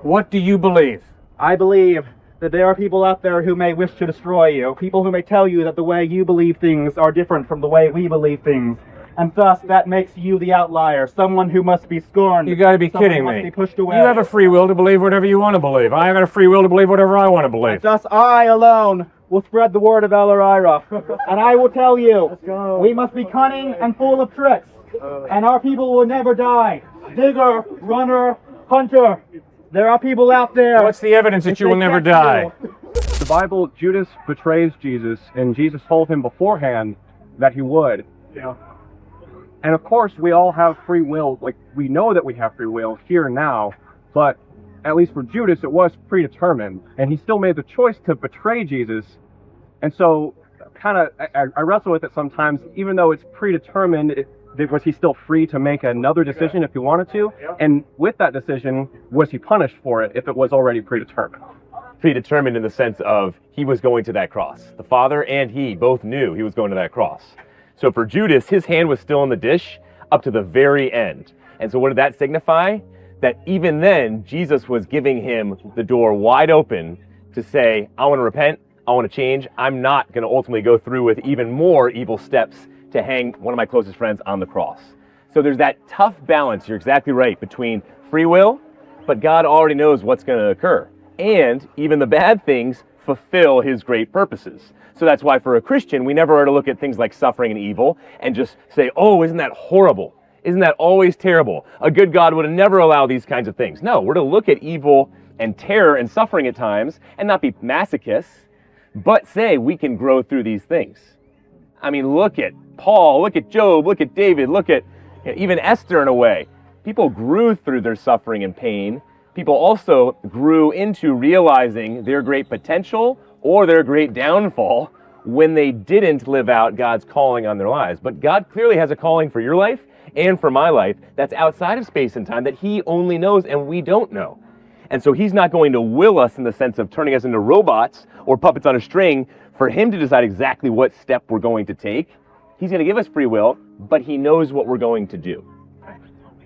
What do you believe? I believe that there are people out there who may wish to destroy you, people who may tell you that the way you believe things are different from the way we believe things, and thus that makes you the outlier, someone who must be scorned. You gotta be kidding must me. Be pushed away. You have a free will to believe whatever you want to believe. I got a free will to believe whatever I want to believe. And thus I alone will spread the word of El Ira. And I will tell you, we must be cunning and full of tricks, and our people will never die. Digger, runner, hunter. There are people out there. What's the evidence that you will never die? The Bible, Judas betrays Jesus, and Jesus told him beforehand that he would. Yeah. And of course, we all have free will. Like, we know that we have free will here and now, but at least for Judas, it was predetermined, and he still made the choice to betray Jesus. And so, I wrestle with it sometimes, even though it's predetermined. Was he still free to make another decision if he wanted to? And with that decision, was he punished for it if it was already predetermined? Predetermined in the sense of he was going to that cross. The Father and he both knew he was going to that cross. So for Judas, his hand was still in the dish up to the very end. And so what did that signify? That even then, Jesus was giving him the door wide open to say, I want to repent, I want to change, I'm not going to ultimately go through with even more evil steps to hang one of my closest friends on the cross. So there's that tough balance, you're exactly right, between free will, but God already knows what's going to occur. And even the bad things fulfill his great purposes. So that's why for a Christian, we never are to look at things like suffering and evil and just say, oh, isn't that horrible? Isn't that always terrible? A good God would never allow these kinds of things. No, we're to look at evil and terror and suffering at times and not be masochists, but say we can grow through these things. I mean, look at Paul, look at Job, look at David, look at even Esther in a way. People grew through their suffering and pain. People also grew into realizing their great potential or their great downfall when they didn't live out God's calling on their lives. But God clearly has a calling for your life and for my life that's outside of space and time that he only knows and we don't know. And so he's not going to will us in the sense of turning us into robots or puppets on a string for him to decide exactly what step we're going to take. He's going to give us free will, but he knows what we're going to do.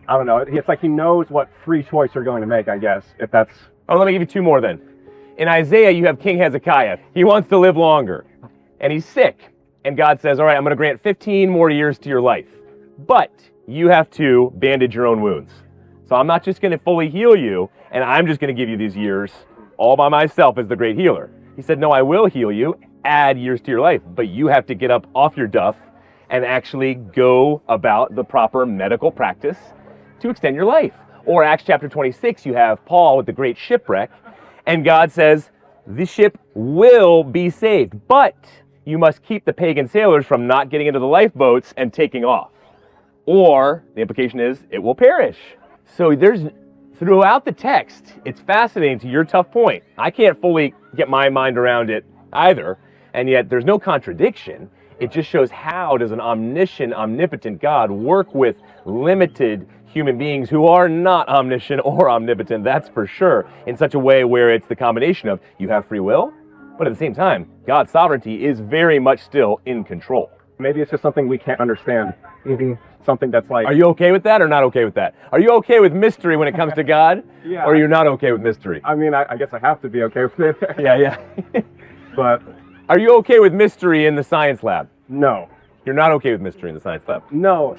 I don't know. It's like he knows what free choice you're going to make, I guess, if that's... Oh, let me give you two more then. In Isaiah, you have King Hezekiah. He wants to live longer, and he's sick. And God says, all right, I'm going to grant 15 more years to your life, but you have to bandage your own wounds. So I'm not just going to fully heal you, and I'm just going to give you these years all by myself as the great healer. He said, no, I will heal you, add years to your life, but you have to get up off your duff and actually go about the proper medical practice to extend your life. Or Acts chapter 26, you have Paul with the great shipwreck, and God says, the ship will be saved, but you must keep the pagan sailors from not getting into the lifeboats and taking off. Or, the implication is, it will perish. So there's, throughout the text, it's fascinating to your tough point. I can't fully get my mind around it either, and yet there's no contradiction. It just shows how does an omniscient, omnipotent God work with limited human beings who are not omniscient or omnipotent, that's for sure, in such a way where it's the combination of you have free will, but at the same time, God's sovereignty is very much still in control. Maybe it's just something we can't understand. Maybe something that's like... Are you okay with that or not okay with that? Are you okay with mystery when it comes to God? Yeah. Or you're not okay with mystery? I mean, I guess I have to be okay with it. Yeah. But... Are you okay with mystery in the science lab? No. You're not okay with mystery in the science lab? No.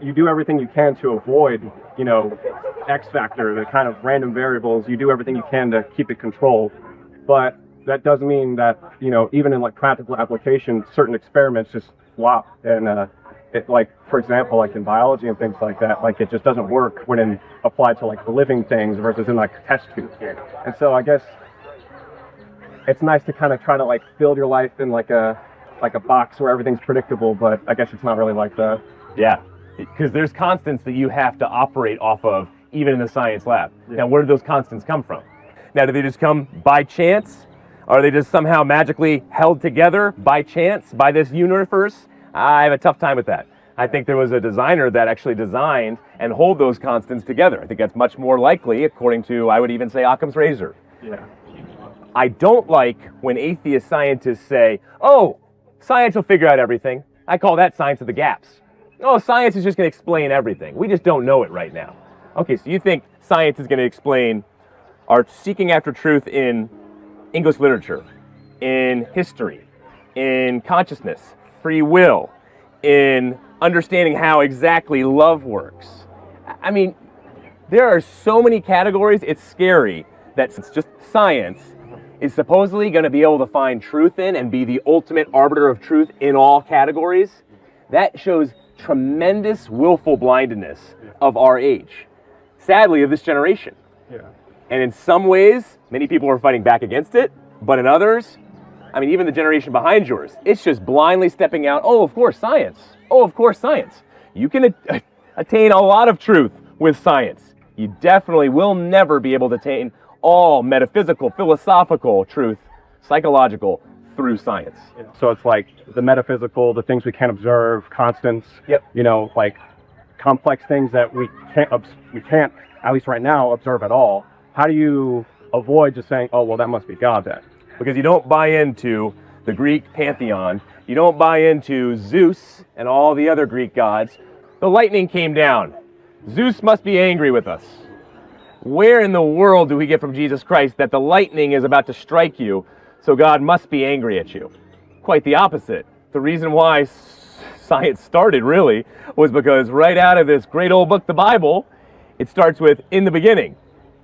You do everything you can to avoid, X factor, the kind of random variables. You do everything you can to keep it controlled. But that does mean that, even in like practical applications, certain experiments just flop. And for example, like in biology and things like that, like it just doesn't work when applied to like living things versus in like test tubes. And so I guess it's nice to kind of try to like build your life in like a box where everything's predictable, but I guess it's not really like that. Yeah, because there's constants that you have to operate off of even in the science lab. Yeah. Now, where do those constants come from? Now, do they just come by chance? Are they just somehow magically held together by chance by this universe? I have a tough time with that. I think there was a designer that actually designed and hold those constants together. I think that's much more likely, according to, I would even say, Occam's razor. Yeah. I don't like when atheist scientists say, oh, science will figure out everything. I call that science of the gaps. Oh, science is just going to explain everything. We just don't know it right now. Okay, so you think science is going to explain are seeking after truth in English literature, in history, in consciousness, free will, in understanding how exactly love works. I mean, there are so many categories, it's scary that it's just science is supposedly going to be able to find truth in and be the ultimate arbiter of truth in all categories. That shows tremendous willful blindness of our age, sadly of this generation. Yeah. And in some ways, many people are fighting back against it, but in others, I mean, even the generation behind yours, it's just blindly stepping out, oh, of course, science. Oh, of course, science. You can attain a lot of truth with science. You definitely will never be able to attain all metaphysical, philosophical truth, psychological, through science. So it's like the metaphysical, the things we can't observe, constants, Yep. you know, like complex things that we can't, at least right now, observe at all. How do you avoid just saying, oh, well, that must be God then? Because you don't buy into the Greek pantheon, you don't buy into Zeus and all the other Greek gods. The lightning came down. Zeus must be angry with us. Where in the world do we get from Jesus Christ that the lightning is about to strike you, so God must be angry at you? Quite the opposite. The reason why science started, really, was because right out of this great old book, the Bible, it starts with, in the beginning.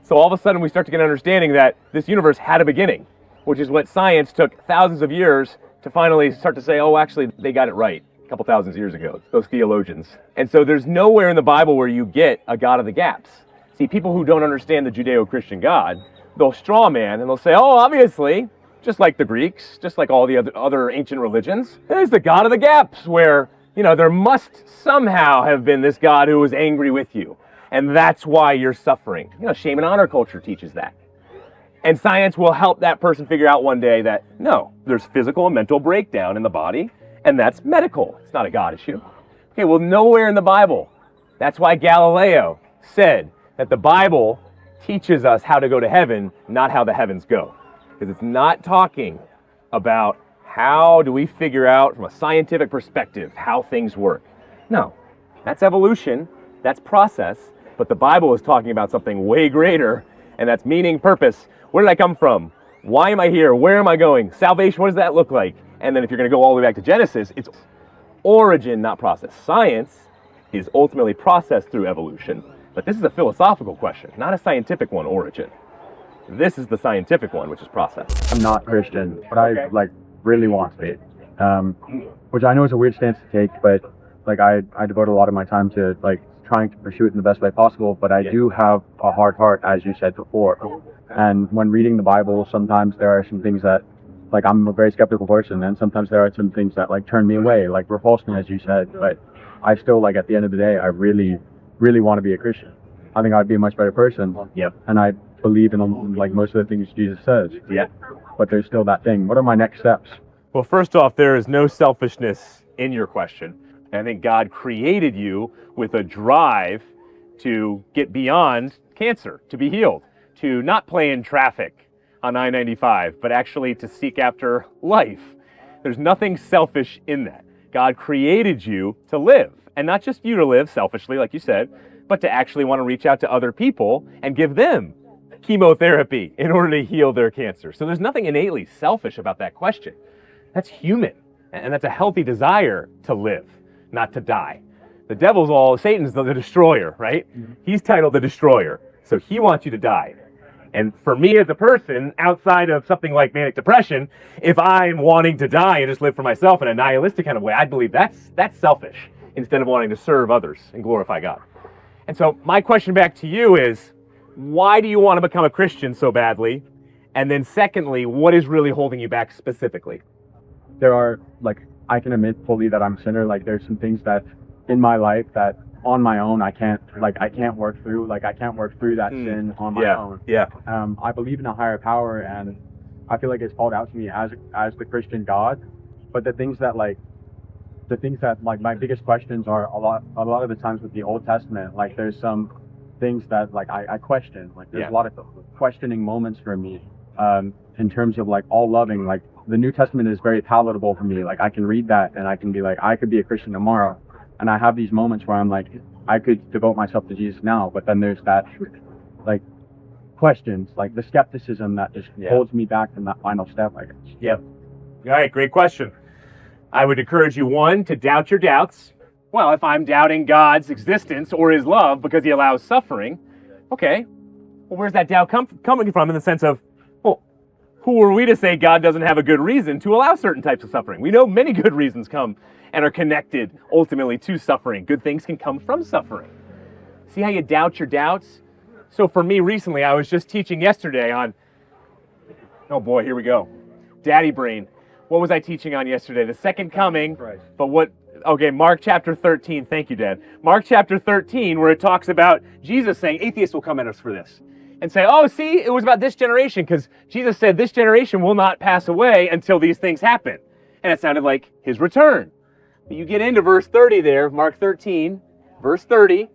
So all of a sudden we start to get an understanding that this universe had a beginning, which is what science took thousands of years to finally start to say, oh, actually, they got it right a couple thousand years ago, those theologians. And so there's nowhere in the Bible where you get a God of the gaps. See, people who don't understand the Judeo-Christian God, they'll straw man and they'll say, oh, obviously, just like the Greeks, just like all the other ancient religions, there's the God of the gaps where, you know, there must somehow have been this God who was angry with you. And that's why you're suffering. You know, shame and honor culture teaches that. And science will help that person figure out one day that, no, there's physical and mental breakdown in the body, and that's medical. It's not a God issue. Okay, well, nowhere in the Bible. That's why Galileo said that the Bible teaches us how to go to heaven, not how the heavens go. Because it's not talking about how do we figure out from a scientific perspective how things work. No, that's evolution, that's process, but the Bible is talking about something way greater, and that's meaning, purpose. Where did I come from? Why am I here? Where am I going? Salvation, what does that look like? And then if you're going to go all the way back to Genesis, it's origin, not process. Science is ultimately processed through evolution, but this is a philosophical question, not a scientific one, origin. This is the scientific one, which is process. I'm not Christian, but I really want to be, which I know is a weird stance to take, but I devote a lot of my time to trying to pursue it in the best way possible. But I do have a hard heart, as you said before, and when reading the Bible, sometimes there are some things that I'm a very skeptical person, and sometimes there are some things that turn me away, repulse me, as you said. But I still at the end of the day, I really want to be a Christian. I think I'd be a much better person. Yep. And I believe in most of the things Jesus says. Yeah. But there's still that thing. What are my next steps? Well, first off, there is no selfishness in your question. And I think God created you with a drive to get beyond cancer, to be healed, to not play in traffic on I-95, but actually to seek after life. There's nothing selfish in that. God created you to live, and not just you to live selfishly, like you said, but to actually want to reach out to other people and give them chemotherapy in order to heal their cancer. So there's nothing innately selfish about that question. That's human, and that's a healthy desire to live, not to die. Satan's the destroyer, right? He's titled the destroyer, so he wants you to die. And for me as a person, outside of something like manic depression, if I'm wanting to die and just live for myself in a nihilistic kind of way, I believe that's selfish instead of wanting to serve others and glorify God. And so my question back to you is, why do you want to become a Christian so badly? And then secondly, what is really holding you back specifically? There are, I can admit fully that I'm a sinner. There's some things that in my life that on my own I can't work through. I can't work through that sin on my own. Yeah. I believe in a higher power, and I feel it's called out to me as the Christian God. But the things that my biggest questions are a lot of the times with the Old Testament. There's some things that I question. There's a lot of questioning moments for me. In terms of all loving, the New Testament is very palatable for me. I can read that and I can be I could be a Christian tomorrow. And I have these moments where I'm I could devote myself to Jesus now, but then there's that, questions, like the skepticism that just holds me back from that final step, I guess. Yep. All right, great question. I would encourage you, one, to doubt your doubts. Well, if I'm doubting God's existence or his love because he allows suffering, okay, well, where's that doubt coming from in the sense of, well, who are we to say God doesn't have a good reason to allow certain types of suffering? We know many good reasons come and are connected ultimately to suffering. Good things can come from suffering. See how you doubt your doubts? So for me recently, I was just teaching yesterday on, oh boy, here we go, daddy brain. What was I teaching on yesterday? The second coming, right. But what, okay, Mark chapter 13, thank you, Dad. Mark chapter 13, where it talks about Jesus saying, atheists will come at us for this. And say, oh, see, it was about this generation, because Jesus said this generation will not pass away until these things happen. And it sounded like his return. But you get into verse 30 there, Mark 13, verse 30,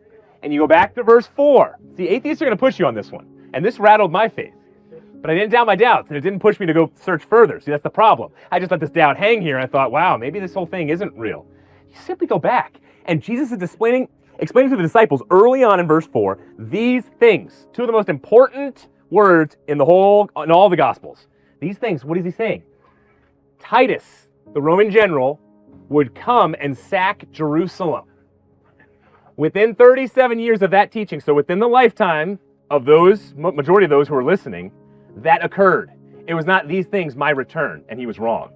and you go back to verse 4. See, atheists are going to push you on this one. And this rattled my faith. But I didn't doubt my doubts, and it didn't push me to go search further. See, that's the problem. I just let this doubt hang here, and I thought, wow, maybe this whole thing isn't real. You simply go back. And Jesus is explaining to the disciples early on in verse 4, these things, two of the most important words in all the Gospels. These things, what is he saying? Titus, the Roman general, would come and sack Jerusalem. Within 37 years of that teaching, so within the lifetime of those, majority of those who were listening, that occurred. It was not these things, my return, and he was wrong.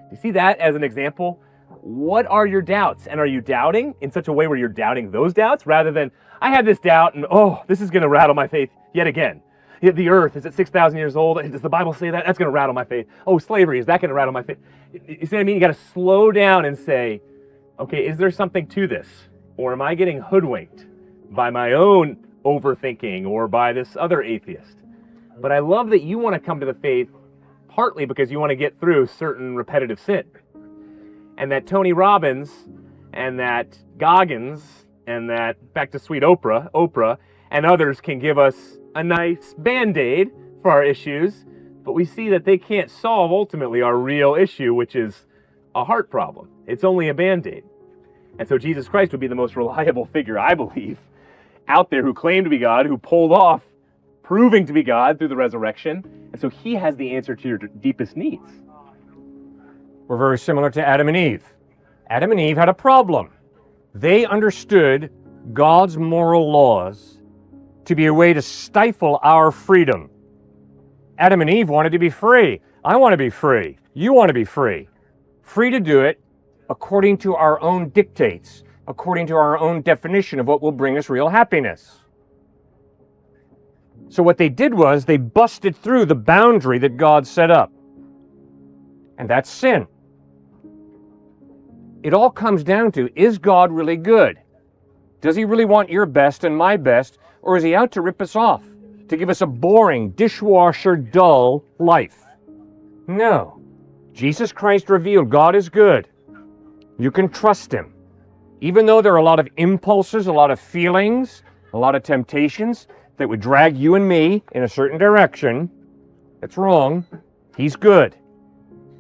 You see that as an example? What are your doubts? And are you doubting in such a way where you're doubting those doubts rather than, I have this doubt and, oh, this is going to rattle my faith yet again. The earth, is it 6,000 years old? Does the Bible say that? That's going to rattle my faith. Oh, slavery, is that going to rattle my faith? You see what I mean? You got to slow down and say, okay, is there something to this? Or am I getting hoodwinked by my own overthinking or by this other atheist? But I love that you want to come to the faith partly because you want to get through certain repetitive sin. And that Tony Robbins and that Goggins and that, back to sweet Oprah, and others can give us a nice Band-Aid for our issues, but we see that they can't solve ultimately our real issue, which is a heart problem. It's only a Band-Aid. And so Jesus Christ would be the most reliable figure, I believe, out there who claimed to be God, who pulled off proving to be God through the resurrection. And so he has the answer to your deepest needs. We're very similar to Adam and Eve. Adam and Eve had a problem. They understood God's moral laws to be a way to stifle our freedom. Adam and Eve wanted to be free. I want to be free. You want to be free. Free to do it according to our own dictates, according to our own definition of what will bring us real happiness. So what they did was they busted through the boundary that God set up. And that's sin. It all comes down to, is God really good? Does he really want your best and my best, or is he out to rip us off, to give us a boring, dishwasher, dull life? No. Jesus Christ revealed God is good. You can trust him. Even though there are a lot of impulses, a lot of feelings, a lot of temptations that would drag you and me in a certain direction, that's wrong. He's good.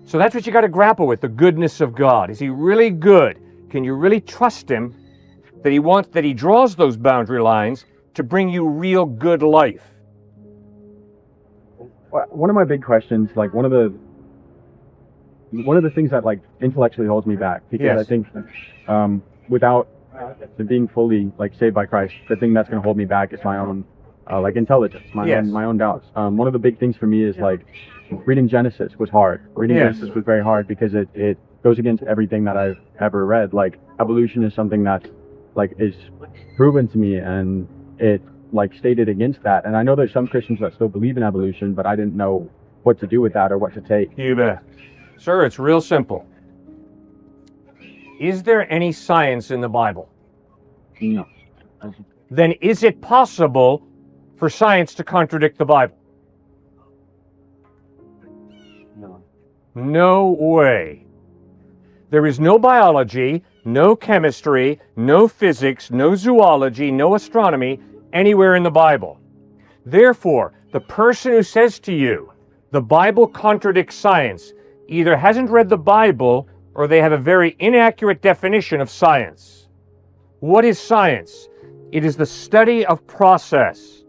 So that's what you got to grapple with, the goodness of God. Is he really good? Can you really trust him that he draws those boundary lines to bring you real good life? One of my big questions, like one of the things that like intellectually holds me back, because Yes. I think without being fully like saved by Christ, the thing that's going to hold me back is my own like intelligence, my own doubts. One of the big things for me is like reading Genesis was hard. Reading Yes. Genesis was very hard because it goes against everything that I've ever read. Like evolution is something that like is proven to me, and it like stated against that. And I know there's some Christians that still believe in evolution, but I didn't know what to do with that or what to take. You bet. Sir, it's real simple. Is there any science in the Bible? No. Then is it possible for science to contradict the Bible? No. No way. There is no biology, no chemistry, no physics, no zoology, no astronomy anywhere in the Bible. Therefore, the person who says to you, the Bible contradicts science, either hasn't read the Bible or they have a very inaccurate definition of science. What is science? It is the study of process.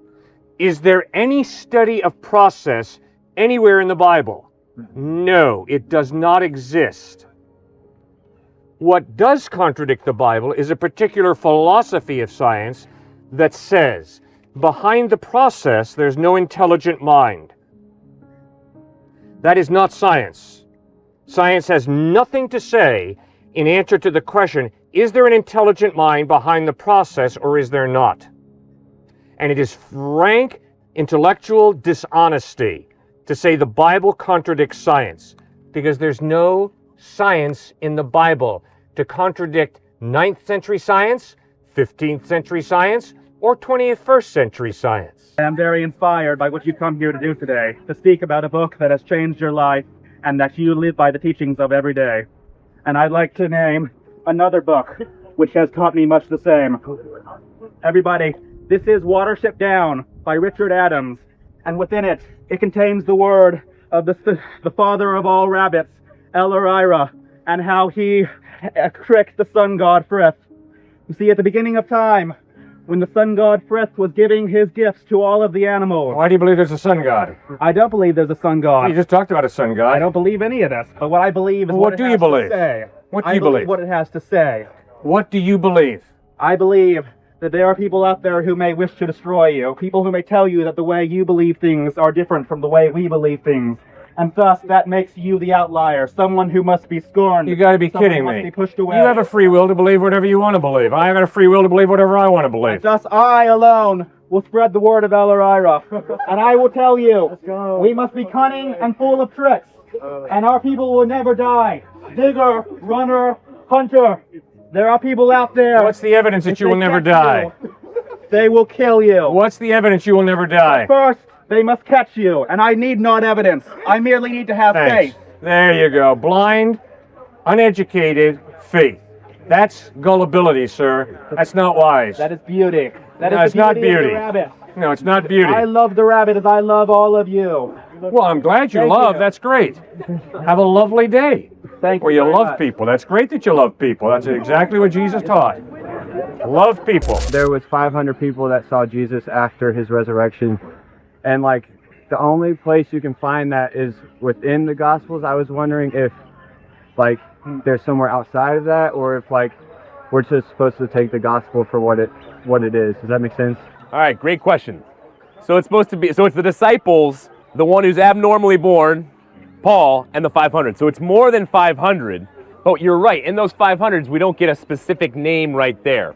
Is there any study of process anywhere in the Bible? No, it does not exist. What does contradict the Bible is a particular philosophy of science that says, behind the process, there's no intelligent mind. That is not science. Science has nothing to say in answer to the question, is there an intelligent mind behind the process or is there not? And it is frank intellectual dishonesty to say the Bible contradicts science, because there's no science in the Bible to contradict 9th century science, 15th century science, or 21st century science. I am very inspired by what you come here to do today, to speak about a book that has changed your life and that you live by the teachings of every day. And I'd like to name another book which has taught me much the same. Everybody, this is Watership Down by Richard Adams, and within it, it contains the word of the father of all rabbits, El-Ira, and how he tricked the sun god Frith. You see, at the beginning of time, when the sun god Frith was giving his gifts to all of the animals. Why do you believe there's a sun god? I don't believe there's a sun god. You just talked about a sun god. I don't believe any of this, but what I believe is Well, what what it do you has believe? to say. What do I you believe believe? what it has to say. What do you believe? I believe that there are people out there who may wish to destroy you, people who may tell you that the way you believe things are different from the way we believe things, and thus that makes you the outlier, someone who must be scorned. You gotta be someone kidding who must me. be pushed away. You have a free will to believe whatever you want to believe. I have a free will to believe whatever I want to believe. Thus I alone will spread the word of El-Ira, and I will tell you, we must be cunning and full of tricks, and our people will never die. Digger, runner, hunter. There are people out there. What's the evidence that If you will they never catch die? you, they will kill you. What's the evidence you will never die? First, they must catch you, and I need not evidence. I merely need to have Thanks. faith. There you go. Blind, uneducated faith. That's gullibility, sir. That's not wise. That is beauty. That No, is it's the not beauty of beauty. the rabbit. No, it's not beauty. I love the rabbit as I love all of you. Well, I'm glad you Thank love. you. That's great. Have a lovely day. Thank Where you you very love much. people. That's great that you love people. That's exactly what Jesus taught. Love people. There was 500 people that saw Jesus after his resurrection, and like the only place you can find that is within the Gospels. I was wondering if like there's somewhere outside of that, or if like we're just supposed to take the Gospel for what it is. Does that make sense? All right, great question. So it's supposed to be, so it's the disciples, the one who's abnormally born, Paul, and the 500. So it's more than 500, but you're right. In those 500s, we don't get a specific name right there.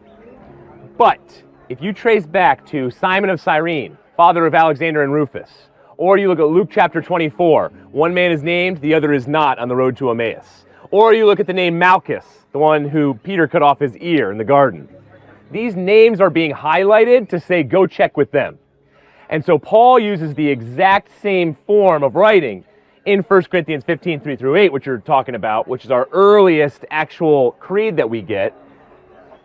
But if you trace back to Simon of Cyrene, father of Alexander and Rufus, or you look at Luke chapter 24, one man is named, the other is not on the road to Emmaus. Or you look at the name Malchus, the one who Peter cut off his ear in the garden. These names are being highlighted to say, go check with them. And so Paul uses the exact same form of writing in 1 Corinthians 15, 3-8, which you're talking about, which is our earliest actual creed that we get,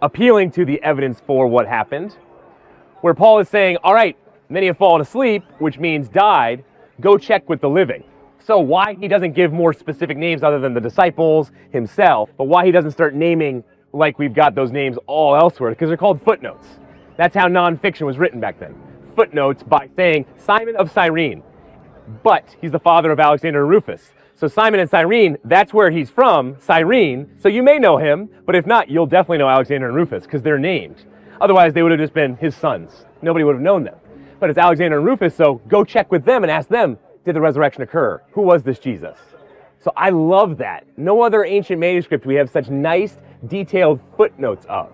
appealing to the evidence for what happened, where Paul is saying, all right, many have fallen asleep, which means died, go check with the living. So why he doesn't give more specific names other than the disciples, himself, but why he doesn't start naming like we've got those names all elsewhere, because they're called footnotes. That's how nonfiction was written back then. Footnotes by saying Simon of Cyrene, but he's the father of Alexander and Rufus. So Simon and Cyrene, that's where he's from, Cyrene, so you may know him, but if not, you'll definitely know Alexander and Rufus, because they're named. Otherwise, they would have just been his sons. Nobody would have known them. But it's Alexander and Rufus, so go check with them and ask them, did the resurrection occur? Who was this Jesus? So I love that. No other ancient manuscript we have such nice, detailed footnotes of.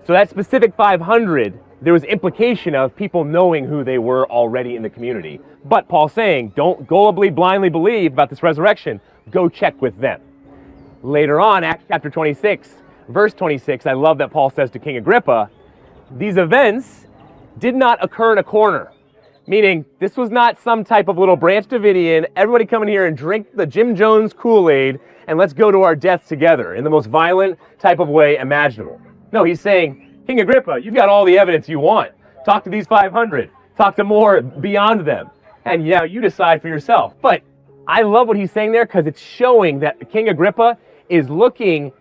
So that specific 500, there was implication of people knowing who they were already in the community. But Paul's saying, don't gullibly, blindly believe about this resurrection. Go check with them. Later on, Acts chapter 26, verse 26, I love that Paul says to King Agrippa, these events did not occur in a corner. Meaning, this was not some type of little Branch Davidian, everybody come in here and drink the Jim Jones Kool-Aid, and let's go to our deaths together in the most violent type of way imaginable. No, he's saying, King Agrippa, you've got all the evidence you want. Talk to these 500. Talk to more beyond them. And yeah, you decide for yourself. But I love what he's saying there because it's showing that King Agrippa is looking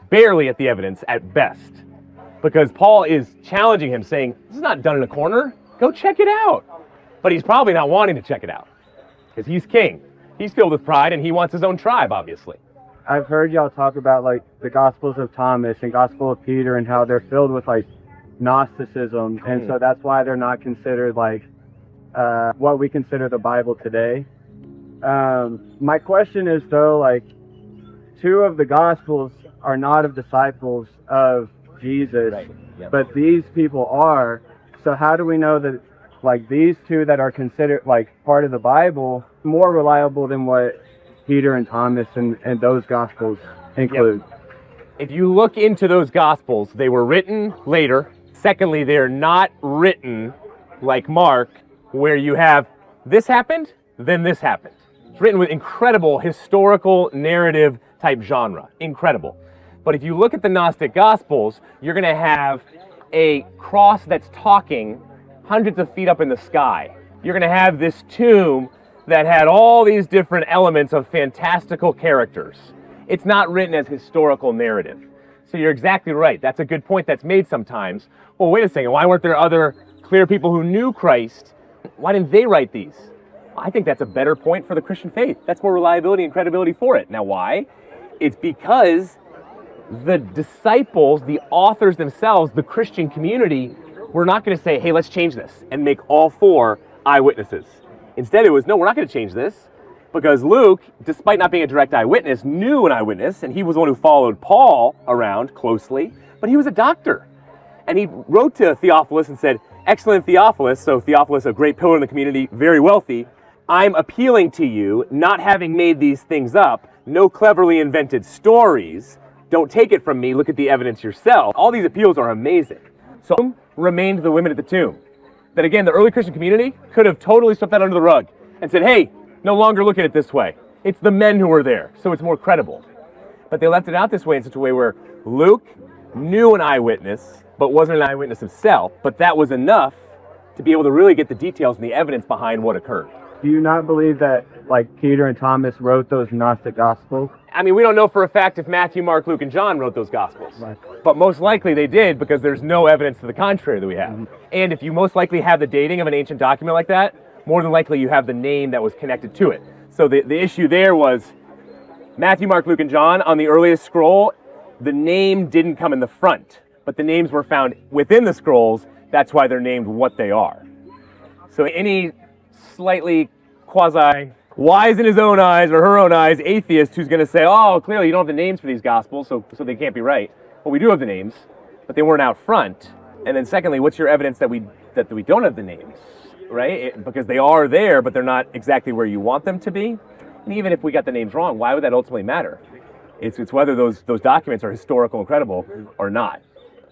barely at the evidence at best. Because Paul is challenging him, saying, this is not done in a corner. Go check it out. But he's probably not wanting to check it out because he's king. He's filled with pride and he wants his own tribe, obviously. I've heard y'all talk about like the Gospels of Thomas and Gospel of Peter and how they're filled with like Gnosticism, and so that's why they're not considered like what we consider the Bible today. My question is though, like, two of the Gospels are not of disciples of Jesus, Right. Yep. but these people are. So how do we know that like these two that are considered like part of the Bible more reliable than what Peter and Thomas and those Gospels include? If you look into those Gospels, they were written later. Secondly, they're not written like Mark, where you have this happened, then this happened. It's written with incredible historical narrative type genre. Incredible. But if you look at the Gnostic Gospels, you're going to have a cross that's talking hundreds of feet up in the sky. You're going to have this tomb that had all these different elements of fantastical characters. It's not written as historical narrative. So you're exactly right. That's a good point that's made sometimes. Well, wait a second. Why weren't there other clear people who knew Christ? Why didn't they write these? I think that's a better point for the Christian faith. That's more reliability and credibility for it. Now, why? It's because the disciples, the authors themselves, the Christian community, were not going to say, hey, let's change this and make all four eyewitnesses. Instead, it was, no, we're not going to change this, because Luke, despite not being a direct eyewitness, knew an eyewitness, and he was the one who followed Paul around closely, but he was a doctor. And he wrote to Theophilus and said, excellent Theophilus, so Theophilus, a great pillar in the community, very wealthy, I'm appealing to you, not having made these things up, no cleverly invented stories, don't take it from me, look at the evidence yourself. All these appeals are amazing. So remained the women at the tomb. That again, the early Christian community could have totally swept that under the rug and said, hey, no longer look at it this way. It's the men who were there, so it's more credible. But they left it out this way in such a way where Luke knew an eyewitness, but wasn't an eyewitness himself, but that was enough to be able to really get the details and the evidence behind what occurred. Do you not believe that like Peter and Thomas wrote those Gnostic Gospels? I mean, we don't know for a fact if Matthew, Mark, Luke, and John wrote those Gospels. Right. But most likely they did, because there's no evidence to the contrary that we have. Mm-hmm. And if you most likely have the dating of an ancient document like that, more than likely you have the name that was connected to it. So the issue there was Matthew, Mark, Luke, and John on the earliest scroll, the name didn't come in the front, but the names were found within the scrolls. That's why they're named what they are. So any slightly quasi-wise in his own eyes or her own eyes atheist who's going to say, oh, clearly you don't have the names for these Gospels, so they can't be right. Well, we do have the names, but they weren't out front. And then secondly, what's your evidence that we don't have the names, right? Because they are there, but they're not exactly where you want them to be. And even if we got the names wrong, why would that ultimately matter? It's whether those documents are historical and credible or not.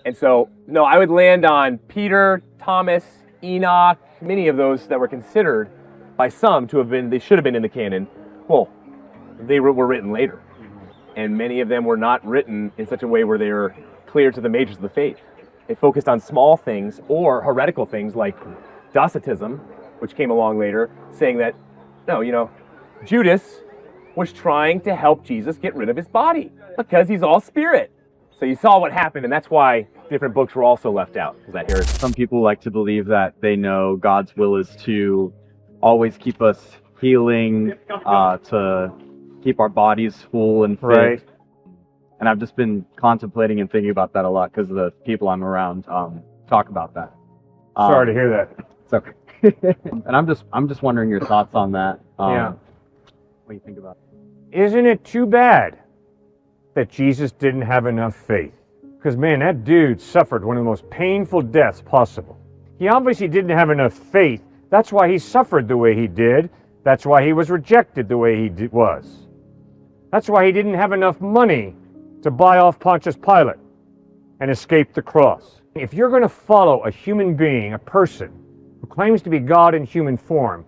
And so, no, I would land on Peter, Thomas, Enoch, many of those that were considered by some to have been, they should have been in the canon. Well, they were written later. And many of them were not written in such a way where they were clear to the majors of the faith. They focused on small things or heretical things like Gnosticism, which came along later, saying that, no, Judas was trying to help Jesus get rid of his body because he's all spirit. So you saw what happened, and that's why different books were also left out. Is that heresy? Some people like to believe that they know God's will is to always keep us healing, to keep our bodies full and fit. Right. And I've just been contemplating and thinking about that a lot because the people I'm around talk about that. Sorry to hear that. It's okay. And I'm just wondering your thoughts on that. Yeah. What do you think about it? Isn't it too bad that Jesus didn't have enough faith? Because, man, that dude suffered one of the most painful deaths possible. He obviously didn't have enough faith. That's why he suffered the way he did. That's why he was rejected the way he was. That's why he didn't have enough money to buy off Pontius Pilate and escape the cross. If you're going to follow a human being, a person who claims to be God in human form,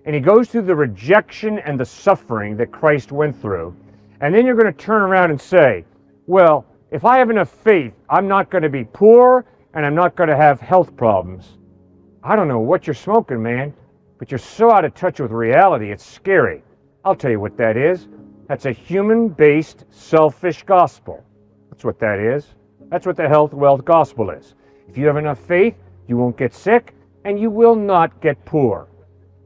and he goes through the rejection and the suffering that Christ went through, and then you're going to turn around and say, well, if I have enough faith, I'm not going to be poor and I'm not going to have health problems. I don't know what you're smoking, man, but you're so out of touch with reality, it's scary. I'll tell you what that is. That's a human-based, selfish gospel. That's what that is. That's what the health, wealth gospel is. If you have enough faith, you won't get sick, and you will not get poor.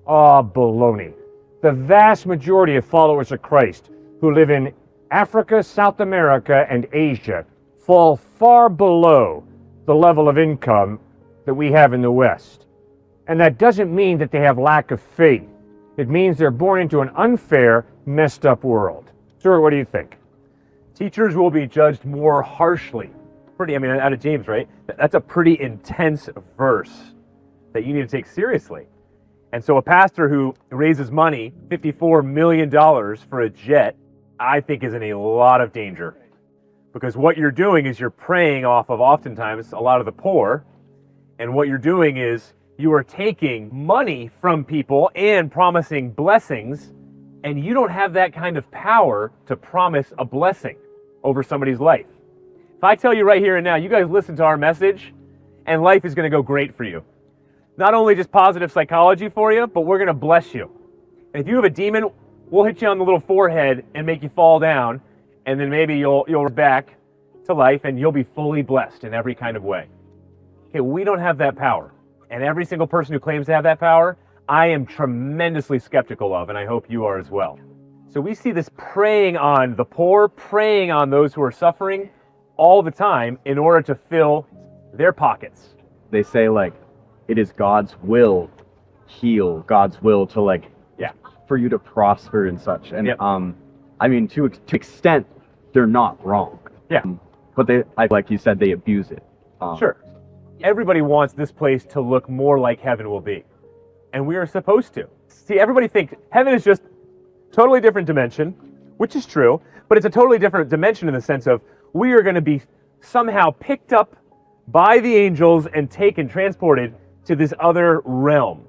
Ah, baloney. The vast majority of followers of Christ who live in Africa, South America, and Asia fall far below the level of income that we have in the West. And that doesn't mean that they have lack of faith. It means they're born into an unfair, messed up world. Stuart, what do you think? Teachers will be judged more harshly. Out of James, right? That's a pretty intense verse that you need to take seriously. And so a pastor who raises money, $54 million for a jet, I think is in a lot of danger. Because what you're doing is you're preying off of oftentimes a lot of the poor. And what you're doing is you are taking money from people and promising blessings, and you don't have that kind of power to promise a blessing over somebody's life. If I tell you right here and now, you guys listen to our message, and life is going to go great for you. Not only just positive psychology for you, but we're going to bless you. And if you have a demon, we'll hit you on the little forehead and make you fall down, and then maybe you'll back to life, and you'll be fully blessed in every kind of way. Okay, we don't have that power. And every single person who claims to have that power, I am tremendously skeptical of, and I hope you are as well. So we see this preying on the poor, preying on those who are suffering all the time in order to fill their pockets. They say, like, it is God's will heal, God's will to, like, for you to prosper and such. And to extent, they're not wrong. Yeah. But they, like you said, they abuse it. Sure. Everybody wants this place to look more like heaven will be. And we are supposed to. See, everybody thinks heaven is just totally different dimension, which is true, but it's a totally different dimension in the sense of we are going to be somehow picked up by the angels and transported to this other realm.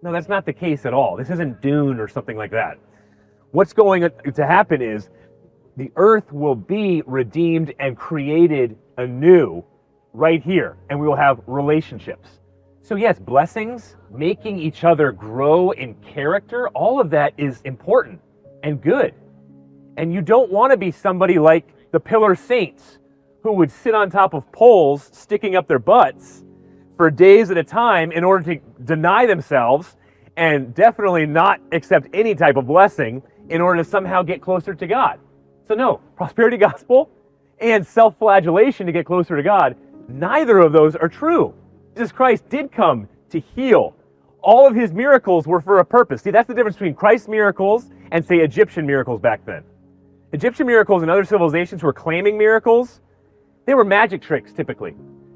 No, that's not the case at all. This isn't Dune or something like that. What's going to happen is the earth will be redeemed and created anew right here, and we will have relationships. So yes, blessings, making each other grow in character, all of that is important and good. And you don't want to be somebody like the pillar saints who would sit on top of poles sticking up their butts for days at a time in order to deny themselves and definitely not accept any type of blessing in order to somehow get closer to God. So no, prosperity gospel and self-flagellation to get closer to God, neither of those are true. Jesus Christ did come to heal. All of his miracles were for a purpose. See, that's the difference between Christ's miracles and, say, Egyptian miracles back then. Egyptian miracles and other civilizations were claiming miracles. They were magic tricks, typically.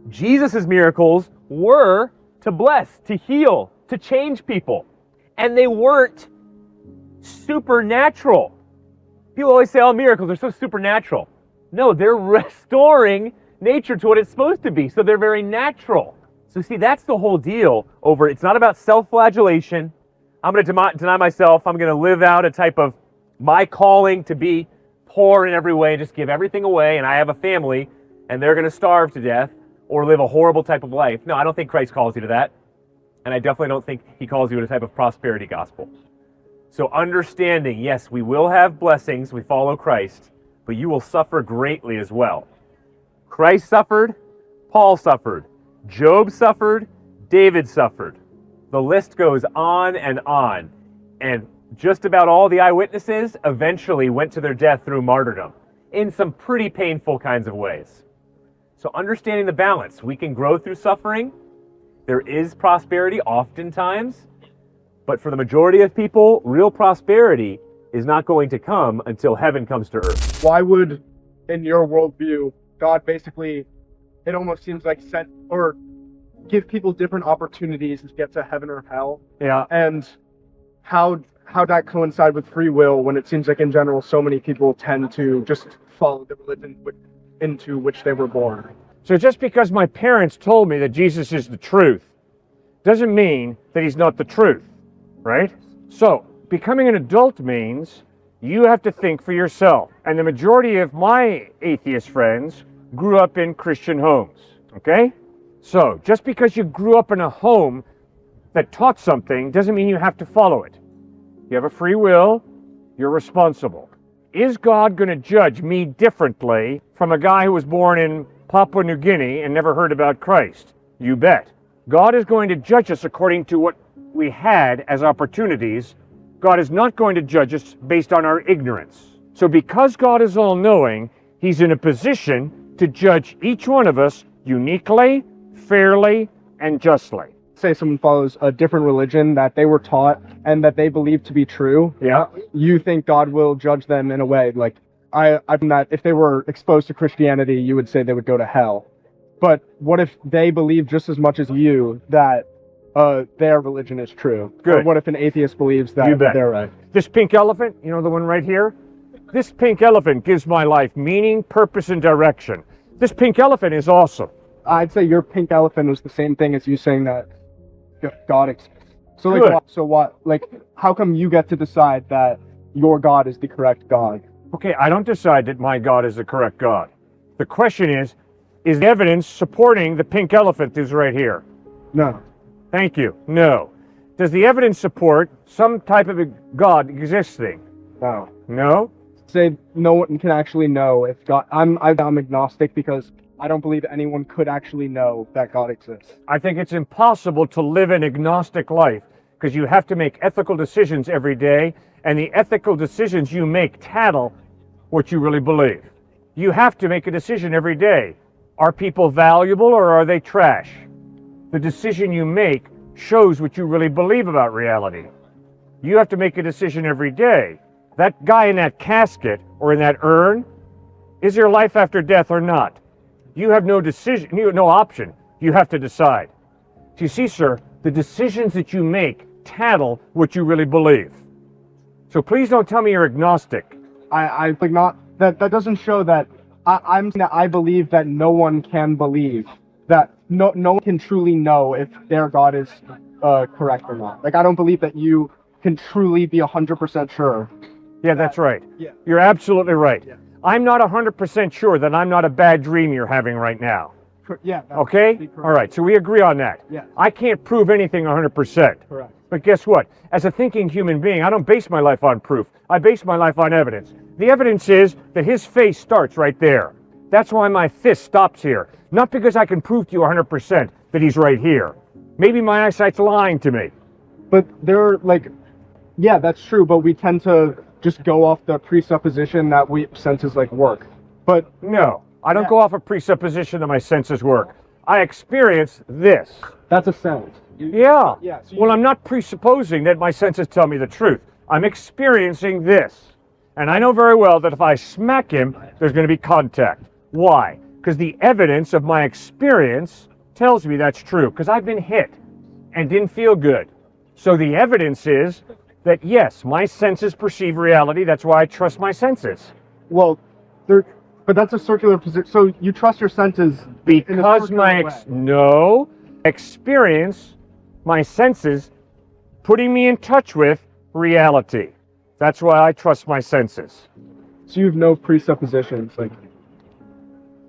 Jesus' miracles were to bless, to heal, to change people. And they weren't supernatural. People always say, oh, miracles are so supernatural. No, they're restoring nature to what it's supposed to be. So they're very natural. So see, that's the whole deal over, it's not about self-flagellation. I'm going to deny myself. I'm going to live out a type of my calling to be poor in every way, just give everything away, and I have a family, and they're going to starve to death or live a horrible type of life. No, I don't think Christ calls you to that. And I definitely don't think he calls you to a type of prosperity gospel. So understanding, yes, we will have blessings, we follow Christ, but you will suffer greatly as well. Christ suffered, Paul suffered, Job suffered, David suffered. The list goes on, and just about all the eyewitnesses eventually went to their death through martyrdom in some pretty painful kinds of ways. So understanding the balance, we can grow through suffering. There is prosperity oftentimes, but for the majority of people, real prosperity is not going to come until heaven comes to earth. Why would, in your worldview, God basically, it almost seems like set or give people different opportunities to get to heaven or hell? Yeah. And how that coincide with free will when it seems like in general so many people tend to just follow the religion into which they were born? So just because my parents told me that Jesus is the truth doesn't mean that he's not the truth, right? So becoming an adult means you have to think for yourself. And the majority of my atheist friends grew up in Christian homes, okay? So just because you grew up in a home that taught something doesn't mean you have to follow it. You have a free will, you're responsible. Is God going to judge me differently from a guy who was born in Papua New Guinea and never heard about Christ? You bet. God is going to judge us according to what we had as opportunities. God is not going to judge us based on our ignorance. So because God is all-knowing, he's in a position to judge each one of us uniquely, fairly, and justly. Say someone follows a different religion that they were taught and that they believe to be true. Yeah. You think God will judge them in a way like I'm not, if they were exposed to Christianity, you would say they would go to hell. But what if they believe just as much as you that their religion is true? Good. Or what if an atheist believes that You bet. they're right? This pink elephant, you know, the one right here? This pink elephant gives my life meaning, purpose, and direction. This pink elephant is awesome. I'd say your pink elephant was the same thing as you saying that God exists. So like, Good. how come you get to decide that your God is the correct God? Okay, I don't decide that my God is the correct God. The question is the evidence supporting the pink elephant is right here? No. Thank you. No. Does the evidence support some type of a God existing? No. No? Say no one can actually know if God. I'm agnostic because I don't believe anyone could actually know that God exists. I think it's impossible to live an agnostic life because you have to make ethical decisions every day, and the ethical decisions you make tattle what you really believe. You have to make a decision every day. Are people valuable or are they trash? The decision you make shows what you really believe about reality. You have to make a decision every day. That guy in that casket or in that urn, is there life after death or not? You have no decision, you have no option. You have to decide. So you see, sir, the decisions that you make tattle what you really believe. So please don't tell me you're agnostic. I like not that doesn't show that I'm saying that I believe that no one can believe that no one can truly know if their God is correct or not. Like I don't believe that you can truly be 100% sure. Yeah, that's right. Yeah. You're absolutely right. Yeah. I'm not 100% sure that I'm not a bad dream you're having right now. Yeah. Okay? All right, so we agree on that. Yeah. I can't prove anything 100%. Correct. But guess what? As a thinking human being, I don't base my life on proof. I base my life on evidence. The evidence is that his face starts right there. That's why my fist stops here. Not because I can prove to you 100% that he's right here. Maybe my eyesight's lying to me. But they're like, yeah, that's true, but we tend to just go off the presupposition that senses like work. But no, I don't go off a presupposition that my senses work. I experience this. That's a sense. Yeah. Yeah. So Well, I'm not presupposing that my senses tell me the truth. I'm experiencing this. And I know very well that if I smack him, there's going to be contact. Why? Because the evidence of my experience tells me that's true. Because I've been hit and didn't feel good. So the evidence is that, yes, my senses perceive reality. That's why I trust my senses. Well, but that's a circular position. So you trust your senses Because my experience, my senses, putting me in touch with reality. That's why I trust my senses. So you have no presuppositions, like.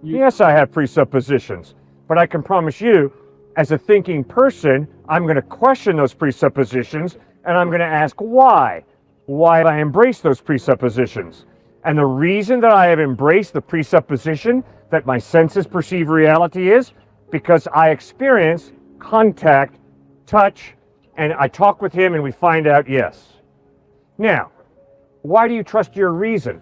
Yes, I have presuppositions, but I can promise you, as a thinking person, I'm going to question those presuppositions, and I'm going to ask why. Why have I embraced those presuppositions? And the reason that I have embraced the presupposition that my senses perceive reality is because I experience contact, touch, and I talk with him and we find out yes. Now, why do you trust your reason?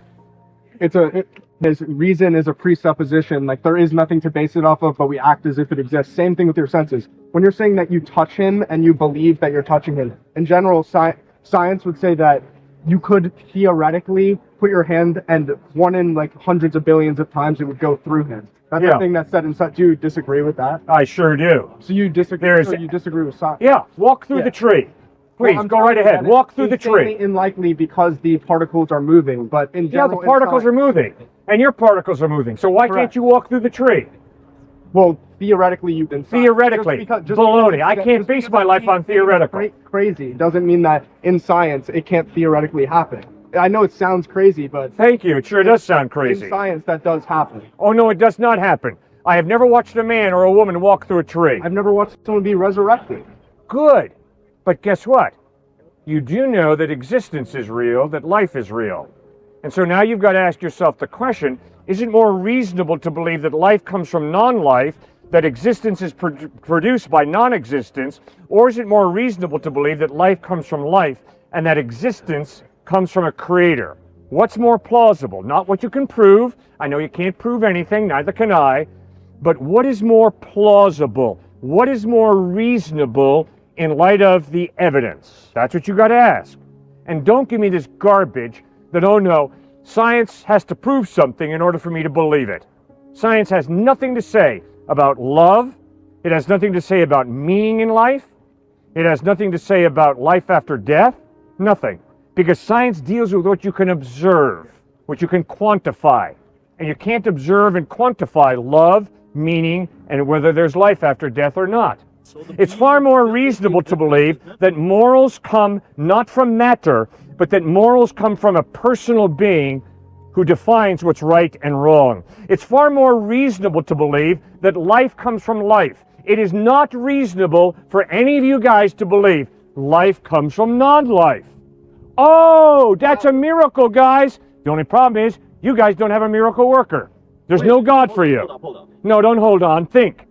His reason is a presupposition, like there is nothing to base it off of, but we act as if it exists. Same thing with your senses. When you're saying that you touch him and you believe that you're touching him, in general, science would say that you could theoretically put your hand and one in like hundreds of billions of times it would go through him. That's the thing that's said in science. Do you disagree with that? I sure do. So you disagree? So you disagree with science? Yeah, walk through the tree. Please, Well, go right ahead. Walk through the tree. It's unlikely because the particles are moving, but in general, the particles are moving, and your particles are moving. So why can't you walk through the tree? Well, theoretically, you can. Theoretically, baloney. I can't base my life on theoretical. Crazy doesn't mean that in science it can't theoretically happen. I know it sounds crazy, but thank you. It sure does sound crazy. In science, that does happen. Oh no, it does not happen. I have never watched a man or a woman walk through a tree. I've never watched someone be resurrected. Good, but guess what? You do know that existence is real, that life is real. And so now you've got to ask yourself the question, is it more reasonable to believe that life comes from non-life that existence is produced by non-existence, or is it more reasonable to believe that life comes from life and that existence comes from a creator? What's more plausible? Not what you can prove. I know you can't prove anything, neither can I. But what is more plausible? What is more reasonable in light of the evidence? That's what you got to ask. And don't give me this garbage that, oh no, science has to prove something in order for me to believe it. Science has nothing to say about love. It has nothing to say about meaning in life. It has nothing to say about life after death. Nothing. Because science deals with what you can observe, what you can quantify. And you can't observe and quantify love, meaning, and whether there's life after death or not. It's far more reasonable to believe that morals come not from matter, but that morals come from a personal being who defines what's right and wrong. It's far more reasonable to believe that life comes from life. It is not reasonable for any of you guys to believe life comes from non-life. Oh, that's a miracle, guys. The only problem is you guys don't have a miracle worker. There's no God for you. No, don't hold on. Think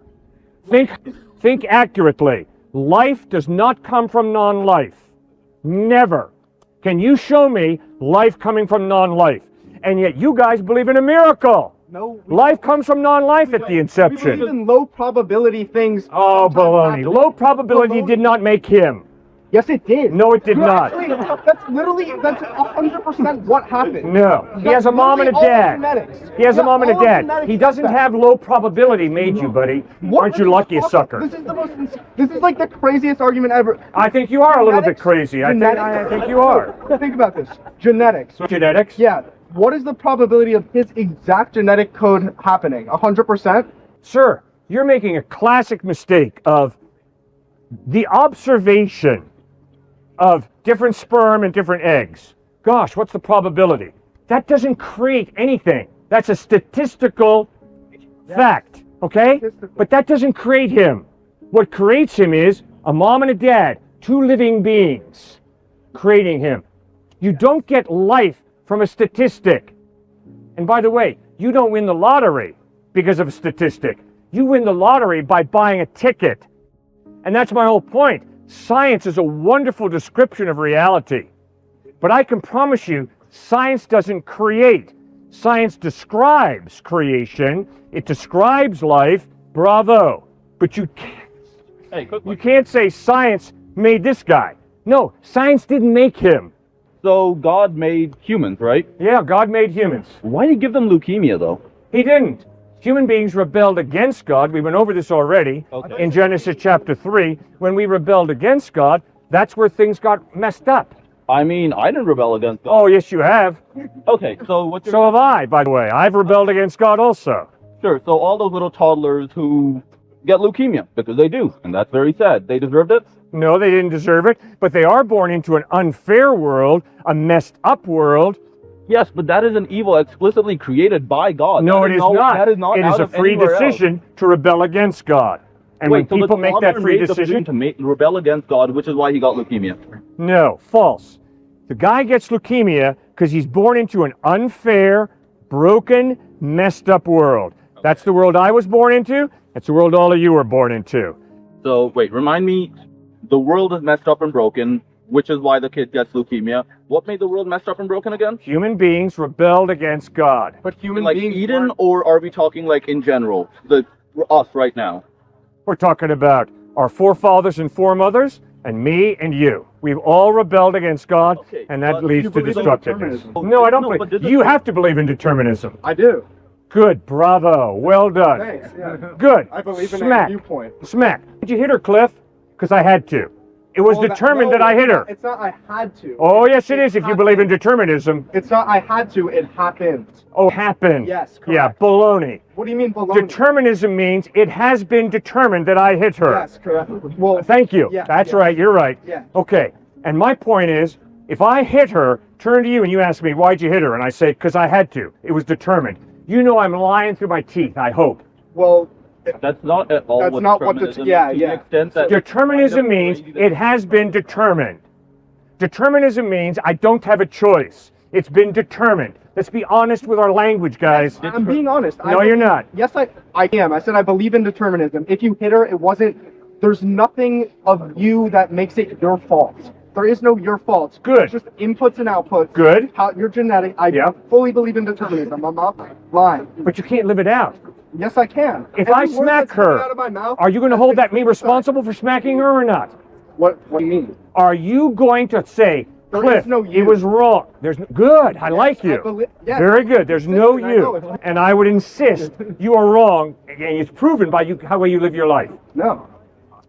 accurately. Life does not come from non-life. Never. Can you show me life coming from non-life? And yet you guys believe in a miracle. No. Life comes from non-life at the inception. We believe in low probability things. Oh, baloney. Low probability did not make him. Yes, it did. No, it did not. Actually, that's 100% what happened. No. He has a mom and a dad. He has a mom and a dad. He doesn't have low probability made you, buddy. Aren't you lucky, a sucker? This is like the craziest argument ever. I think you are a little bit crazy. I think you are. Think about this. Genetics. Genetics? Yeah. What is the probability of his exact genetic code happening? 100%? Sir, you're making a classic mistake of the observation of different sperm and different eggs. Gosh, what's the probability? That doesn't create anything. That's a statistical fact, okay? But that doesn't create him. What creates him is a mom and a dad, two living beings creating him. You don't get life from a statistic. And by the way, you don't win the lottery because of a statistic. You win the lottery by buying a ticket. And that's my whole point. Science is a wonderful description of reality. But I can promise you, science doesn't create. Science describes creation. It describes life. Bravo. But you can't say science made this guy. No, science didn't make him. So God made humans, right? Yeah, God made humans. Why did he give them leukemia, though? He didn't. Human beings rebelled against God. We went over this already in Genesis chapter 3. When we rebelled against God, that's where things got messed up. I mean, I didn't rebel against God. Oh, yes, you have. Okay, so what's your... So have I, by the way. I've rebelled against God also. Sure, so all those little toddlers who get leukemia, because they do, and that's very sad. They deserved it? No, they didn't deserve it, but they are born into an unfair world, a messed up world. Yes, but that is an evil explicitly created by God. No, it is not. That is not. It is a free decision to rebel against God. And when people make that free decision to rebel against God, which is why he got leukemia. No, false. The guy gets leukemia because he's born into an unfair, broken, messed up world. That's the world I was born into. That's the world all of you were born into. So, wait, remind me, the world is messed up and broken, which is why the kid gets leukemia. What made the world messed up and broken again? Human beings rebelled against God. But human like beings Eden, or are we talking like in general, us right now? We're talking about our forefathers and foremothers, and me and you. We've all rebelled against God, and that leads to destructiveness. No, I don't believe. You have to believe in determinism. I do. Good, bravo, well done. Thanks. Yeah. Good. I believe in Smack. that viewpoint. Smack. Did you hit her, Cliff? Because I had to. It was determined that I hit her. It's not I had to. Oh, yes, it is if you believe in determinism. It's not I had to, it happened. Oh, happened. Yes, correct. Yeah, baloney. What do you mean baloney? Determinism means it has been determined that I hit her. Yes, correct. Well, thank you. Yeah, That's right, you're right. Yeah. Okay, and my point is, if I hit her, turn to you and you ask me, why'd you hit her? And I say, because I had to. It was determined. You know I'm lying through my teeth, I hope. well, That's not at all That's what not what determinism yeah, is, to yeah. the extent that Determinism means it has been determined. Determinism means I don't have a choice. It's been determined. Let's be honest with our language, guys. I'm being honest. No, you're not. Yes, I am. I said I believe in determinism. If you hit her, it wasn't. There's nothing of you that makes it your fault. There is no your fault. Good. It's just inputs and outputs. Good. How you're genetic. I fully believe in determinism. I'm not lying. But you can't live it out. Yes, I can. If Every I word smack that's coming her, out of my mouth, are you going to hold that me responsible for smacking her or not? What do you mean? Are you going to say, There Cliff, is no it you. was wrong? There's good. I like you. Yes, Very good. There's no I know you. it's- And I would insist you are wrong, and it's proven by you how you live your life. No.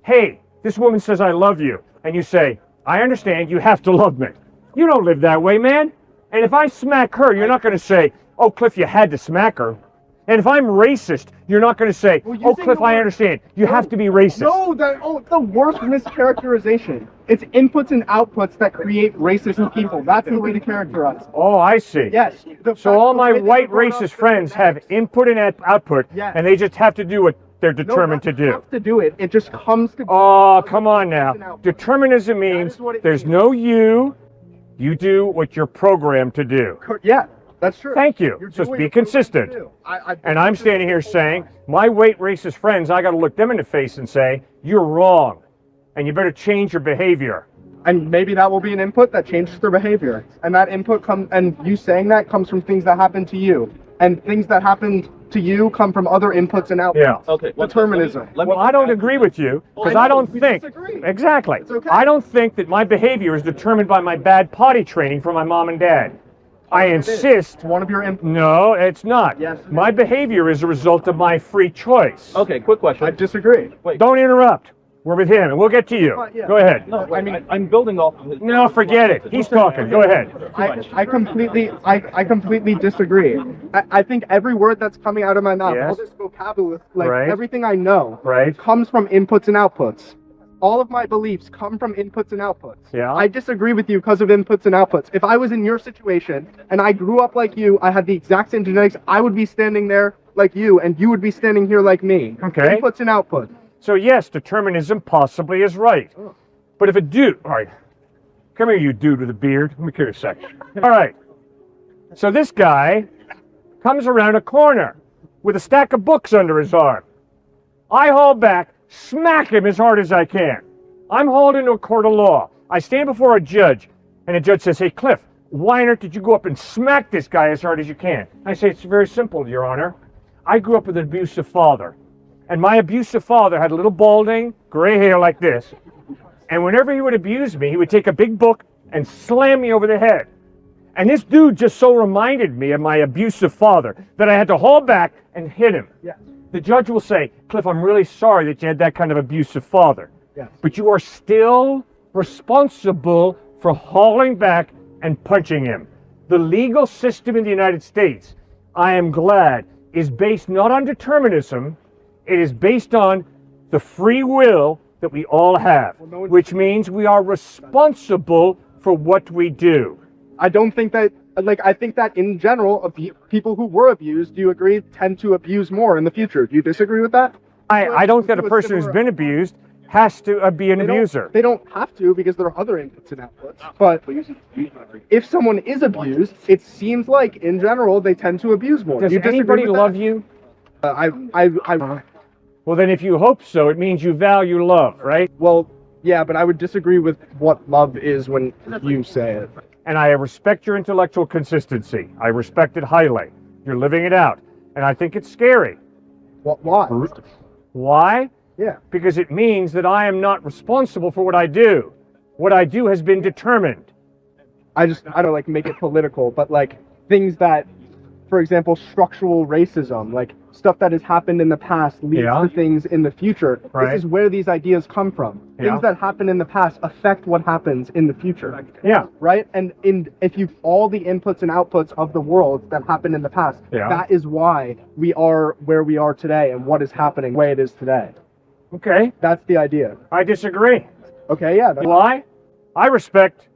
Hey, this woman says I love you, and you say, I understand, you have to love me. You don't live that way, man. And if I smack her, you're not going to say, oh, Cliff, you had to smack her. And if I'm racist, you're not going to say, Well, oh, using Cliff, the I word- understand. You have to be racist. No, the worst mischaracterization. It's inputs and outputs that create racist people. That's the way to characterize. Oh, I see. Yes. So all my white racist friends have input and output, Yes. and they just have to do what they're determined to do. Have to do it. It just comes to. Oh, come on now. Determinism means is what it there's means. no you. You do what you're programmed to do. Yeah, that's true. Thank you. You're So doing be what you're consistent. supposed to do. And I'm standing here saying, my white racist friends, I got to look them in the face and say, you're wrong, and you better change your behavior. And maybe that will be an input that changes their behavior. And that input and you saying that comes from things that happen to you. And things that happen to you come from other inputs and outputs. Yeah. Okay. Determinism. Well, I don't agree with you because I don't we think disagree. exactly. It's okay. I don't think that my behavior is determined by my bad potty training from my mom and dad. I It is. insist. It's one of your inputs. No, it's not. Yes, it My behavior is a result of my free choice. Okay, quick question. I disagree. Wait. Don't interrupt. We're with him, and we'll get to you. Yeah. Go ahead. No, wait, I'm building off of his. No, forget it. He's talking. Go ahead. I completely disagree. I think every word that's coming out of my mouth, Yes. all this vocabulary, like Right. everything I know, Right. comes from inputs and outputs. All of my beliefs come from inputs and outputs. Yeah. I disagree with you because of inputs and outputs. If I was in your situation and I grew up like you, I had the exact same genetics, I would be standing there like you, and you would be standing here like me. Okay. Inputs and outputs. So yes, determinism possibly is right. But if a dude, all right, come here, you dude with a beard. Let me hear a second. All right. So this guy comes around a corner with a stack of books under his arm. I haul back, smack him as hard as I can. I'm hauled into a court of law. I stand before a judge, and the judge says, hey, Cliff, why on earth did you go up and smack this guy as hard as you can? I say, it's very simple, Your Honor. I grew up with an abusive father. And my abusive father had a little balding, gray hair like this. And whenever he would abuse me, he would take a big book and slam me over the head. And this dude just so reminded me of my abusive father that I had to haul back and hit him. Yes. The judge will say, Cliff, I'm really sorry that you had that kind of abusive father. Yes. But you are still responsible for hauling back and punching him. The legal system in the United States, I am glad, is based not on determinism. It is based on the free will that we all have, which means we are responsible for what we do. I don't think that, I think that in general, people who were abused, do you agree, tend to abuse more in the future. Do you disagree with that? I don't think that a person who's been abused has to be an abuser. They don't have to because there are other inputs and outputs. But if someone is abused, it seems like, in general, they tend to abuse more. Does Do you disagree anybody with love that? you? Well, then if you hope so, it means you value love, right? Well, yeah, but I would disagree with what love is when you say it. And I respect your intellectual consistency. I respect it highly. You're living it out. And I think it's scary. Why? Why? Yeah. Because it means that I am not responsible for what I do. What I do has been determined. I don't make it political, but things that, for example, structural racism, stuff that has happened in the past leads to things in the future. Right. This is where these ideas come from. Yeah. Things that happen in the past affect what happens in the future. Yeah. Right? And if you all the inputs and outputs of the world that happened in the past, that is why we are where we are today and what is happening the way it is today. Okay. That's the idea. I disagree. Okay, yeah. Why? I respect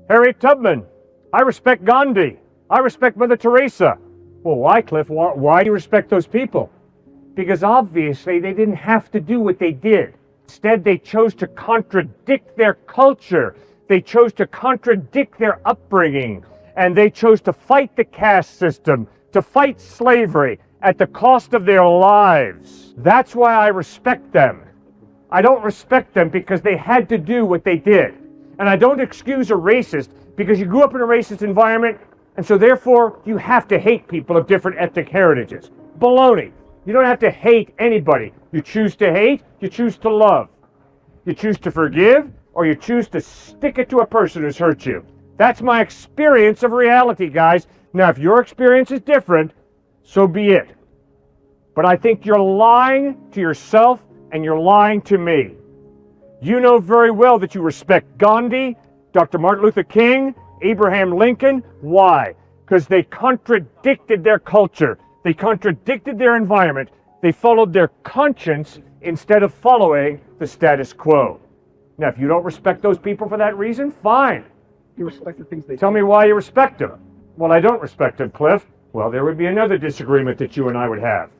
Harriet Tubman. I respect Gandhi. I respect Mother Teresa. Well, why, Cliff? Why do you respect those people? Because obviously they didn't have to do what they did. Instead, they chose to contradict their culture. They chose to contradict their upbringing. and they chose to fight the caste system, to fight slavery at the cost of their lives. That's why I respect them. I don't respect them because they had to do what they did. And I don't excuse a racist because you grew up in a racist environment, and so therefore you have to hate people of different ethnic heritages. Baloney. You don't have to hate anybody. You choose to hate, you choose to love. You choose to forgive, or you choose to stick it to a person who's hurt you. That's my experience of reality, guys. Now, if your experience is different, so be it. But I think you're lying to yourself and you're lying to me. You know very well that you respect Gandhi, Dr. Martin Luther King, Abraham Lincoln. Why? Because they contradicted their culture. They contradicted their environment. They followed their conscience instead of following the status quo. Now, if you don't respect those people for that reason, fine. You respect the things they Tell me why you respect them. Well, I don't respect them, Cliff. Well, there would be another disagreement that you and I would have.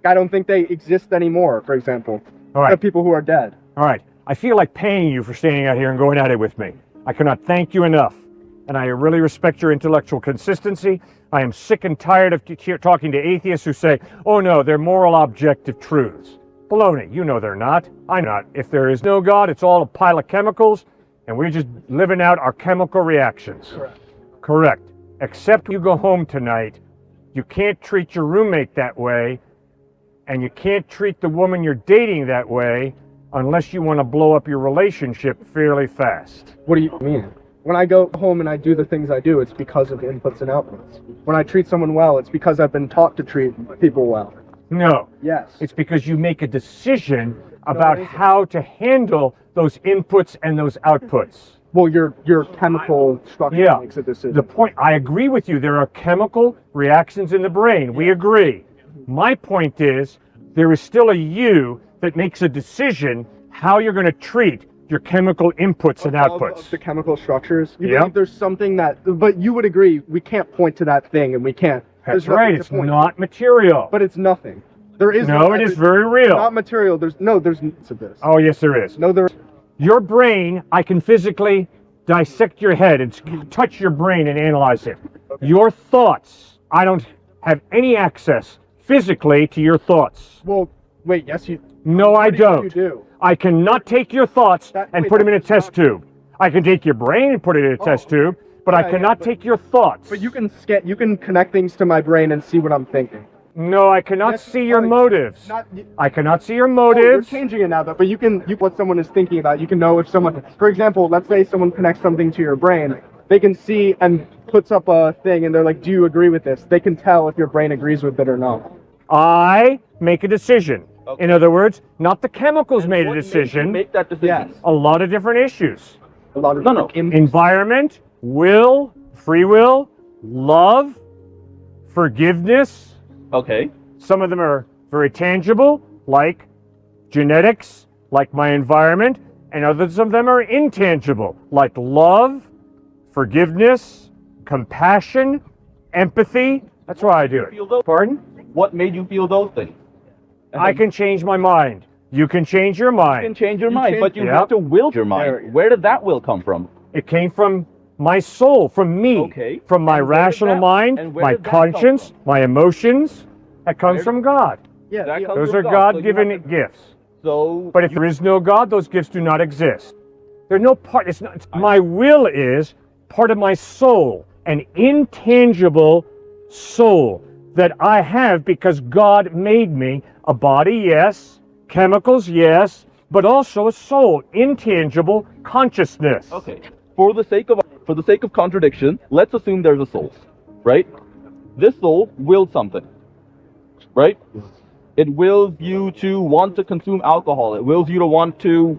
I don't think they exist anymore, for example. All right. The people who are dead. All right. I feel like paying you for standing out here and going at it with me. I cannot thank you enough. And I really respect your intellectual consistency. I am sick and tired of talking to atheists who say, oh no, they're moral objective truths. Baloney. You know they're not. I'm not. If there is no God, it's all a pile of chemicals, and we're just living out our chemical reactions. Correct. Except when you go home tonight, you can't treat your roommate that way, and you can't treat the woman you're dating that way unless you want to blow up your relationship fairly fast. What do you mean? When I go home and I do the things I do, it's because of inputs and outputs. When I treat someone well, it's because I've been taught to treat people well. No. Yes. It's because you make a decision about how to handle those inputs and those outputs. Well, your chemical structure makes a decision. The point, I agree with you. There are chemical reactions in the brain. We agree. My point is, there is still a you that makes a decision how you're going to treat your chemical inputs and outputs. Of the chemical structures. You believe there's something that, but you would agree, we can't point to that thing, and we can't. That's right. It's not material. But it's nothing. There is no. It is very real. Not material. There's to this. Oh yes, there is. No, there. Your brain, I can physically dissect your head and touch your brain and analyze it. Your thoughts, I don't have any access physically to your thoughts. Well, wait, yes, you... No, I don't. You do. I cannot take your thoughts and put them in a test tube. I can take your brain and put it in a test tube, but I cannot take your thoughts. But you can connect things to my brain and see what I'm thinking. No, I cannot see your motives. I cannot see your motives. You're changing it now, though. But you what someone is thinking about. You can know if someone, for example, let's say someone connects something to your brain. They can see and puts up a thing, and they're like, "Do you agree with this?" They can tell if your brain agrees with it or not. I make a decision. Okay. In other words, not the chemicals made a decision. Make that decision. Yes. A lot of different issues. A lot of environment, will, free will, love, forgiveness. Okay. Some of them are very tangible, like genetics, like my environment, and others of them are intangible, like love, forgiveness, compassion, empathy. That's why I do it. Pardon? What made you feel those things? I can change my mind. You can change your mind. You can change your mind, but you have to will your mind. Where did that will come from? It came from my soul, from me, from my rational mind, my conscience, my emotions. That comes from God. Yeah, those are God-given gifts. So, but if there is no God, those gifts do not exist. They're no part. It's not. My will is part of my soul, an intangible soul that I have because God made me a body, yes, chemicals, yes, but also a soul, intangible consciousness. Okay. For the sake of contradiction, let's assume there's a soul, right? This soul wills something, right? It wills you to want to consume alcohol. It wills you to want to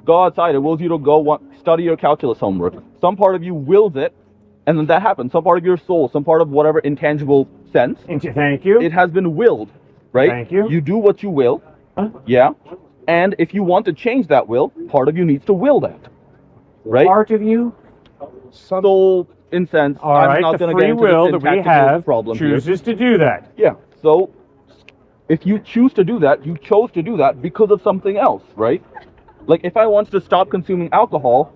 go outside. It wills you to study your calculus homework. Some part of you wills it, and then that happens. Some part of your soul, some part of whatever intangible sense. Thank you. It has been willed, right? Thank you. You do what you will, yeah. And if you want to change that will, part of you needs to will that, right? Part of you? Soul, in sense. All right, the free will that we have chooses to do that. Yeah. So, if you choose to do that, you chose to do that because of something else, right? Like if I wanted to stop consuming alcohol,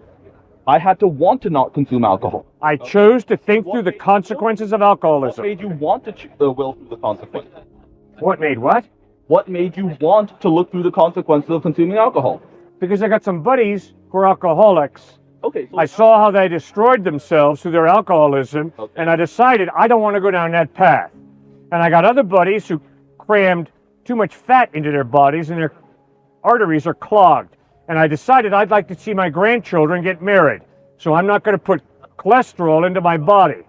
I had to want to not consume alcohol. I chose to think through the consequences of What alcoholism. made you want to will through the consequences? What made what? What made you want to look through the consequences of consuming alcohol? Because I got some buddies who are alcoholics. Okay, so I saw how they destroyed themselves through their alcoholism, and I decided I don't want to go down that path. And I got other buddies who crammed too much fat into their bodies and their arteries are clogged. And I decided I'd like to see my grandchildren get married. So I'm not going to put cholesterol into my body.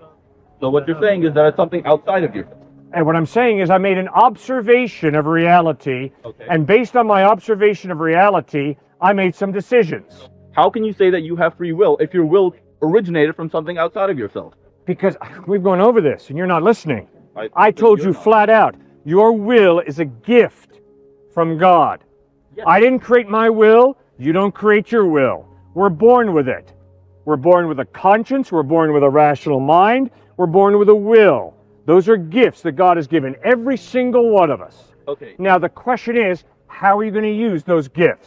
so what you're saying is that it's something outside of you. And what I'm saying is I made an observation of reality, Okay. and based on my observation of reality, I made some decisions. How can you say that you have free will if your will originated from something outside of yourself? Because we've gone over this, and you're not listening. I I told you're you not. flat out, your will is a gift from God. Yes. I didn't create my will, you don't create your will. We're born with it. We're born with a conscience, we're born with a rational mind, we're born with a will. Those are gifts that God has given every single one of us. Okay. Now the question is, how are you going to use those gifts?